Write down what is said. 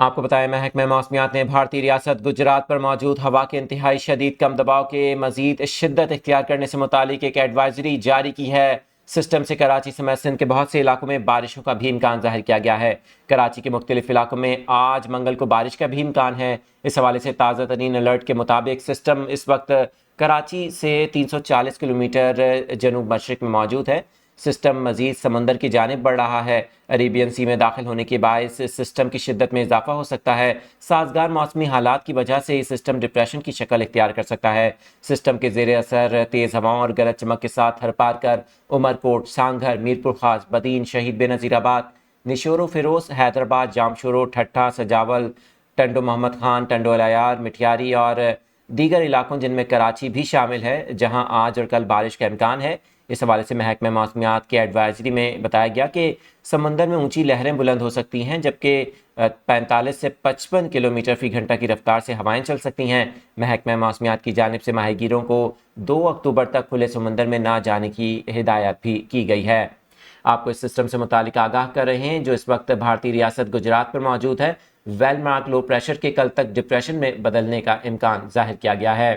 आपको बताएं, महकमे मौसमियात ने भारतीय रियासत गुजरात पर मौजूद हवा के इंतहाई शदीद कम दबाव के मजीद शिद्दत इख्तियार करने से मुतालिक एक एडवाइजरी जारी की है। सिस्टम से कराची समेत सिंध के बहुत से इलाकों में बारिशों का भी इम्कान जाहिर किया गया है। कराची के मुख्तलिफ इलाकों में आज मंगल को बारिश का भी इम्कान है। इस हवाले से ताज़ा तरीन अलर्ट के मुताबिक सिस्टम इस वक्त कराची से 340 किलोमीटर जनूब मशरक में मौजूद है। सिस्टम मजीद समंदर की जानिब बढ़ रहा है। अरेबियन सी में दाखिल होने के बायस सिस्टम की शिद्दत में इजाफा हो सकता है। साजगार मौसमी हालात की वजह से ये सिस्टम डिप्रेशन की शक्ल इख्तियार कर सकता है। सिस्टम के जेर असर तेज़ हवाओं और गरज चमक के साथ हरपार कर उमरकोट, सांघर, मीरपुर खास, बदीन, शहीद बेनज़ीराबाद, निशोर फिरोज, हैदराबाद, जामशोरो, ठट्ठा, सजावल, टंडो मोहम्मद खान, टंडो अलायार, मिठियारी और दीगर इलाकों जिनमें कराची भी शामिल है, जहां आज और कल बारिश का इम्कान है। इस हवाले से महकमे मौसमियात के एडवाइजरी में बताया गया कि समंदर में ऊंची लहरें बुलंद हो सकती हैं, जबकि 45 से 55 किलोमीटर फी घंटा की रफ्तार से हवाएं चल सकती हैं। महकमे मौसमियात की जानिब से माहीगीरों को 2 अक्टूबर तक खुले समंदर में ना जाने की हिदायत भी की गई है। आपको इस सिस्टम से मुतालिक आगाह कर रहे हैं जो इस वक्त भारतीय रियासत गुजरात पर मौजूद है। वेल मार्क लो प्रेशर के कल तक डिप्रेशन में बदलने का इम्कान जाहिर किया गया है।